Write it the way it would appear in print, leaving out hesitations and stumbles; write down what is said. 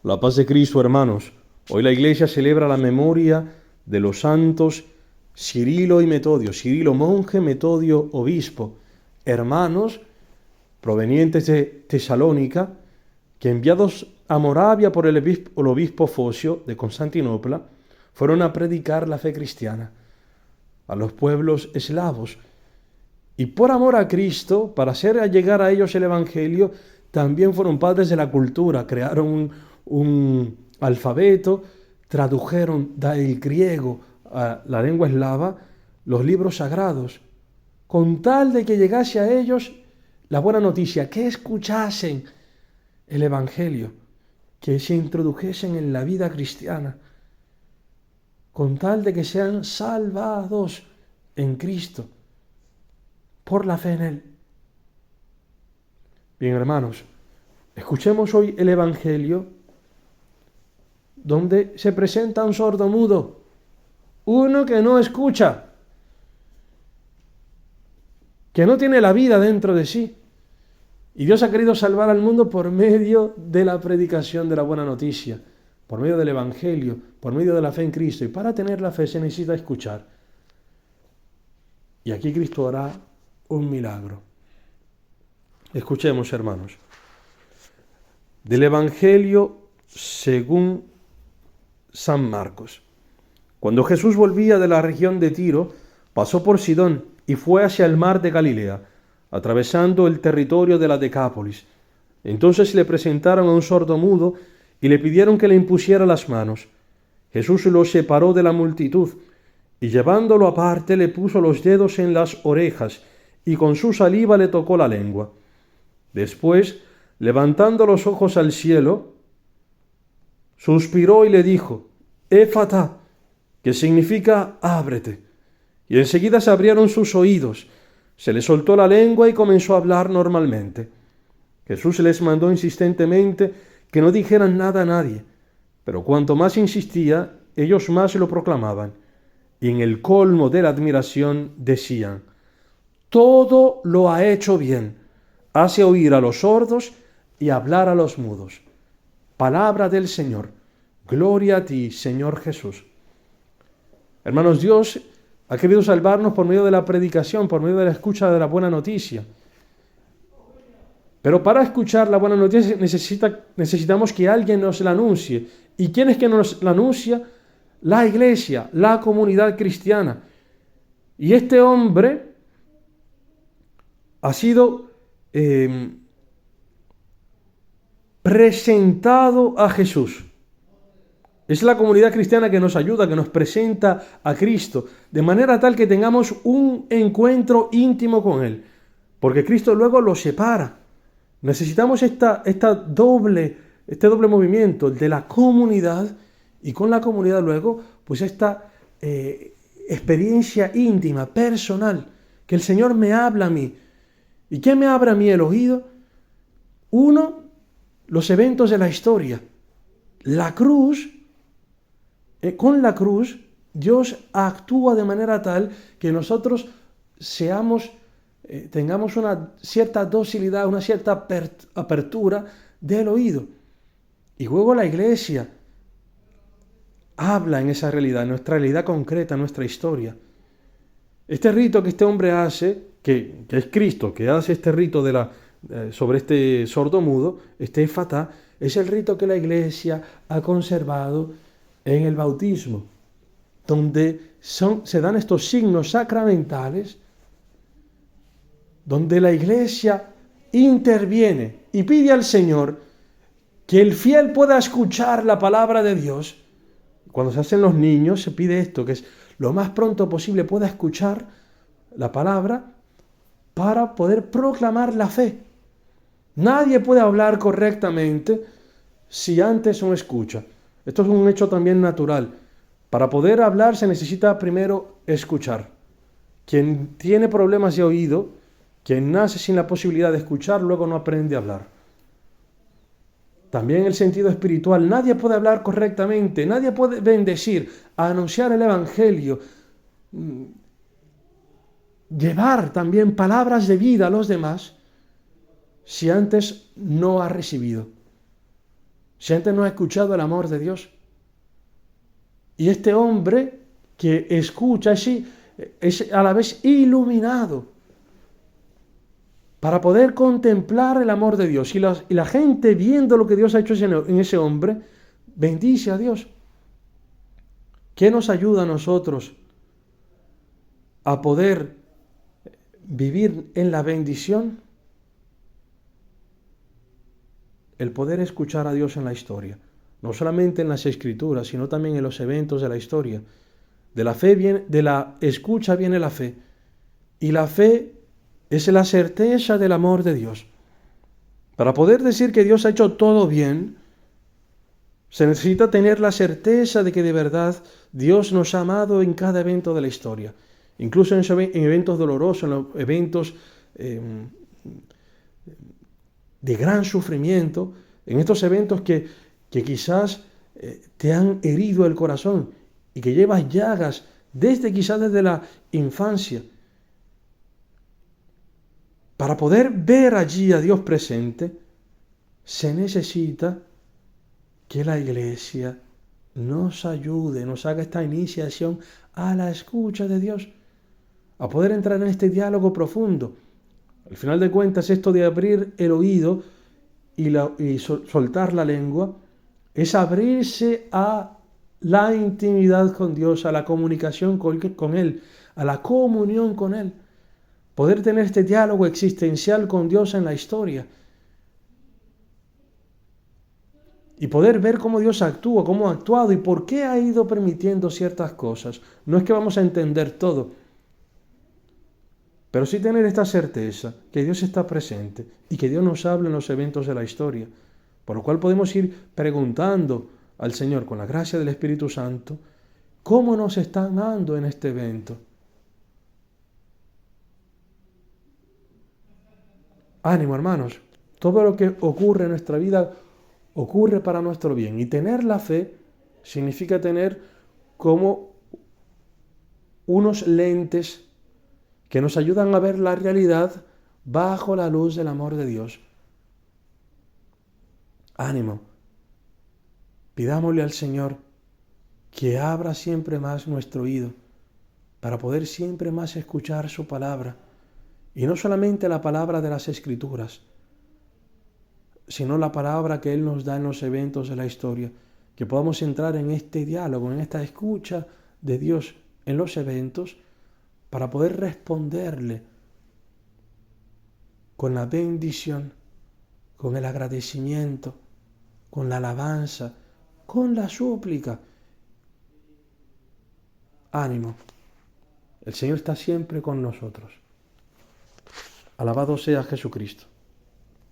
La paz de Cristo, hermanos. Hoy la Iglesia celebra la memoria de los santos Cirilo y Metodio. Cirilo, monje; Metodio, obispo. Hermanos provenientes de Tesalónica, que enviados a Moravia por el obispo Focio de Constantinopla, fueron a predicar la fe cristiana a los pueblos eslavos. Y por amor a Cristo, para hacer llegar a ellos el Evangelio, también fueron padres de la cultura, crearon un alfabeto, tradujeron del griego a la lengua eslava los libros sagrados, con tal de que llegase a ellos la buena noticia, que escuchasen el Evangelio, que se introdujesen en la vida cristiana, con tal de que sean salvados en Cristo, por la fe en Él. Bien, hermanos, escuchemos hoy el Evangelio, donde se presenta un sordomudo, uno que no escucha, que no tiene la vida dentro de sí. Y Dios ha querido salvar al mundo por medio de la predicación de la buena noticia, por medio del Evangelio, por medio de la fe en Cristo. Y para tener la fe se necesita escuchar. Y aquí Cristo hará un milagro. Escuchemos, hermanos. Del Evangelio según San Marcos. Cuando Jesús volvía de la región de Tiro, pasó por Sidón y fue hacia el mar de Galilea, atravesando el territorio de la Decápolis. Entonces le presentaron a un sordomudo y le pidieron que le impusiera las manos. Jesús lo separó de la multitud y llevándolo aparte le puso los dedos en las orejas y con su saliva le tocó la lengua. Después, levantando los ojos al cielo, suspiró y le dijo: Éfata, que significa ábrete. Y enseguida se abrieron sus oídos, se le soltó la lengua y comenzó a hablar normalmente. Jesús les mandó insistentemente que no dijeran nada a nadie, pero cuanto más insistía, ellos más lo proclamaban. Y en el colmo de la admiración decían: todo lo ha hecho bien, hace oír a los sordos y hablar a los mudos. Palabra del Señor. Gloria a ti, Señor Jesús. Hermanos, Dios ha querido salvarnos por medio de la predicación, por medio de la escucha de la buena noticia. Pero para escuchar la buena noticia necesitamos que alguien nos la anuncie. ¿Y quién es que nos la anuncia? La Iglesia, la comunidad cristiana. Y este hombre ha sido presentado a Jesús. Es la comunidad cristiana que nos ayuda, que nos presenta a Cristo, de manera tal que tengamos un encuentro íntimo con Él, porque Cristo luego lo separa. Necesitamos este doble movimiento, el de la comunidad, y con la comunidad luego, pues esta experiencia íntima, personal, que el Señor me habla a mí. ¿Y qué me abre a mí el oído? Uno, los eventos de la historia. La cruz. Con la cruz, Dios actúa de manera tal que nosotros tengamos una cierta docilidad, una cierta apertura del oído. Y luego la Iglesia habla en esa realidad, en nuestra realidad concreta, en nuestra historia. Este rito que este hombre hace, que es Cristo, que hace este rito sobre este sordomudo, este éfata, es el rito que la Iglesia ha conservado en el bautismo, donde se dan estos signos sacramentales, donde la Iglesia interviene y pide al Señor que el fiel pueda escuchar la palabra de Dios. Cuando se hacen los niños se pide esto, que es lo más pronto posible pueda escuchar la palabra para poder proclamar la fe. Nadie puede hablar correctamente si antes no escucha. Esto es un hecho también natural. Para poder hablar se necesita primero escuchar. Quien tiene problemas de oído, quien nace sin la posibilidad de escuchar, luego no aprende a hablar. También en el sentido espiritual, nadie puede hablar correctamente, nadie puede bendecir, anunciar el Evangelio, llevar también palabras de vida a los demás, si antes no ha recibido. Si antes no ha escuchado el amor de Dios. Y este hombre que escucha es a la vez iluminado para poder contemplar el amor de Dios. Y la gente viendo lo que Dios ha hecho en ese hombre, bendice a Dios. ¿Qué nos ayuda a nosotros a poder vivir en la bendición? El poder escuchar a Dios en la historia. No solamente en las escrituras, sino también en los eventos de la historia. De la escucha viene la fe. Y la fe es la certeza del amor de Dios. Para poder decir que Dios ha hecho todo bien, se necesita tener la certeza de que de verdad Dios nos ha amado en cada evento de la historia. Incluso en eventos dolorosos, en los eventos de gran sufrimiento, en estos eventos que quizás te han herido el corazón y que llevas llagas quizás desde la infancia. Para poder ver allí a Dios presente, se necesita que la Iglesia nos ayude, nos haga esta iniciación a la escucha de Dios, a poder entrar en este diálogo profundo. Al final de cuentas, esto de abrir el oído y soltar la lengua, es abrirse a la intimidad con Dios, a la comunicación con Él, a la comunión con Él. Poder tener este diálogo existencial con Dios en la historia. Y poder ver cómo Dios actúa, cómo ha actuado y por qué ha ido permitiendo ciertas cosas. No es que vamos a entender todo, pero sí tener esta certeza que Dios está presente y que Dios nos habla en los eventos de la historia. Por lo cual podemos ir preguntando al Señor, con la gracia del Espíritu Santo, cómo nos está amando en este evento. Ánimo, hermanos. Todo lo que ocurre en nuestra vida ocurre para nuestro bien. Y tener la fe significa tener como unos lentes que nos ayudan a ver la realidad bajo la luz del amor de Dios. Ánimo. Pidámosle al Señor que abra siempre más nuestro oído para poder siempre más escuchar su palabra. Y no solamente la palabra de las Escrituras, sino la palabra que Él nos da en los eventos de la historia, que podamos entrar en este diálogo, en esta escucha de Dios en los eventos, para poder responderle con la bendición, con el agradecimiento, con la alabanza, con la súplica. Ánimo, el Señor está siempre con nosotros. Alabado sea Jesucristo.